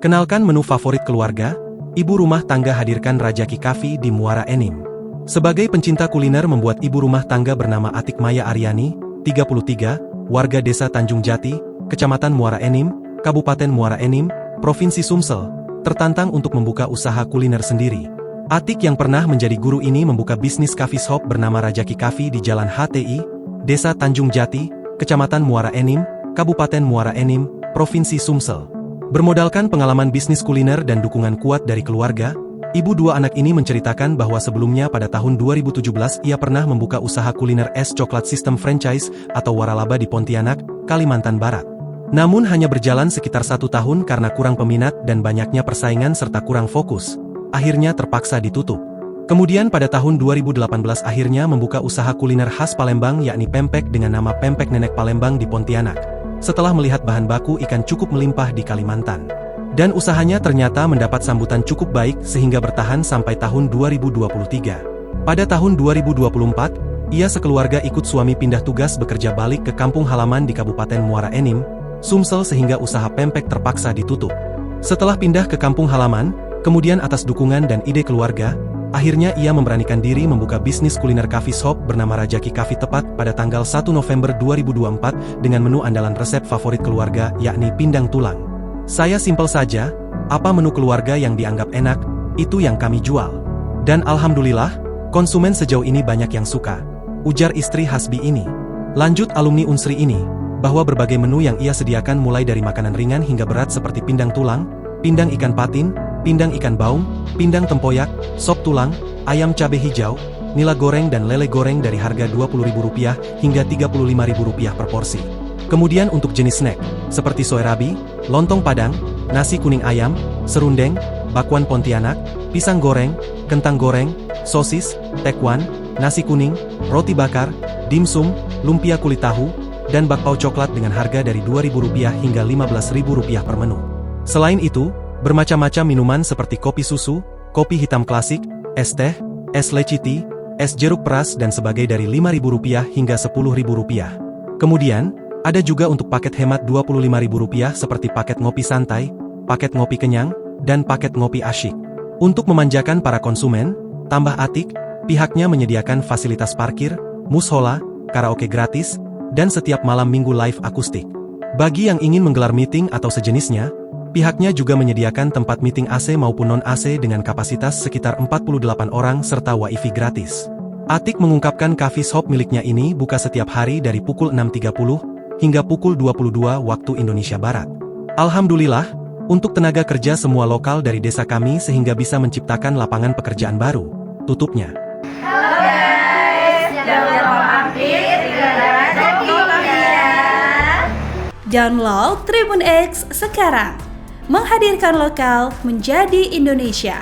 Kenalkan menu favorit keluarga, ibu rumah tangga hadirkan Rajaki Cafe di Muara Enim. Sebagai pencinta kuliner membuat ibu rumah tangga bernama Atik Maya Aryani, 33, warga desa Tanjung Jati, Kecamatan Muara Enim, Kabupaten Muara Enim, Provinsi Sumsel, tertantang untuk membuka usaha kuliner sendiri. Atik yang pernah menjadi guru ini membuka bisnis coffee shop bernama Rajaki Cafe di Jalan HTI, Desa Tanjung Jati, Kecamatan Muara Enim, Kabupaten Muara Enim, Provinsi Sumsel. Bermodalkan pengalaman bisnis kuliner dan dukungan kuat dari keluarga, ibu dua anak ini menceritakan bahwa sebelumnya pada tahun 2017 ia pernah membuka usaha kuliner es coklat sistem franchise atau waralaba di Pontianak, Kalimantan Barat. Namun hanya berjalan sekitar 1 tahun karena kurang peminat dan banyaknya persaingan serta kurang fokus. Akhirnya terpaksa ditutup. Kemudian pada tahun 2018 akhirnya membuka usaha kuliner khas Palembang yakni pempek dengan nama Pempek Nenek Palembang di Pontianak. Setelah melihat bahan baku ikan cukup melimpah di Kalimantan. Dan usahanya ternyata mendapat sambutan cukup baik sehingga bertahan sampai tahun 2023. Pada tahun 2024, ia sekeluarga ikut suami pindah tugas bekerja balik ke kampung halaman di Kabupaten Muara Enim, Sumsel sehingga usaha pempek terpaksa ditutup. Setelah pindah ke kampung halaman, kemudian atas dukungan dan ide keluarga, akhirnya ia memberanikan diri membuka bisnis kuliner coffee shop bernama Rajaki Cafe tepat pada tanggal 1 November 2024 dengan menu andalan resep favorit keluarga yakni pindang tulang. Saya simpel saja, apa menu keluarga yang dianggap enak, itu yang kami jual. Dan alhamdulillah, konsumen sejauh ini banyak yang suka, ujar istri Hasbi ini. Lanjut alumni Unsri ini, bahwa berbagai menu yang ia sediakan mulai dari makanan ringan hingga berat seperti pindang tulang, pindang ikan patin, pindang ikan baung, pindang tempoyak, sop tulang, ayam cabai hijau, nila goreng dan lele goreng dari harga Rp20.000 hingga Rp35.000 per porsi. Kemudian untuk jenis snack, seperti soerabi, lontong padang, nasi kuning ayam, serundeng, bakwan Pontianak, pisang goreng, kentang goreng, sosis, tekwan, nasi kuning, roti bakar, dimsum, lumpia kulit tahu, dan bakpao coklat dengan harga dari Rp2.000 hingga Rp15.000 per menu. Selain itu, bermacam-macam minuman seperti kopi susu, kopi hitam klasik, es teh, es leci tea, es jeruk peras dan sebagainya dari Rp5.000 hingga Rp10.000. Kemudian, ada juga untuk paket hemat Rp25.000 seperti paket ngopi santai, paket ngopi kenyang, dan paket ngopi asyik. Untuk memanjakan para konsumen, tambah Atik, pihaknya menyediakan fasilitas parkir, mushola, karaoke gratis, dan setiap malam minggu live akustik. Bagi yang ingin menggelar meeting atau sejenisnya, pihaknya juga menyediakan tempat meeting AC maupun non-AC dengan kapasitas sekitar 48 orang serta wifi gratis. Atik mengungkapkan coffee shop miliknya ini buka setiap hari dari pukul 6.30 hingga pukul 22 waktu Indonesia Barat. Alhamdulillah, untuk tenaga kerja semua lokal dari desa kami sehingga bisa menciptakan lapangan pekerjaan baru, tutupnya. Halo guys, jangan lupa mampir di Rajaki Cafe ya. Download Tribun X sekarang. Menghadirkan lokal menjadi Indonesia.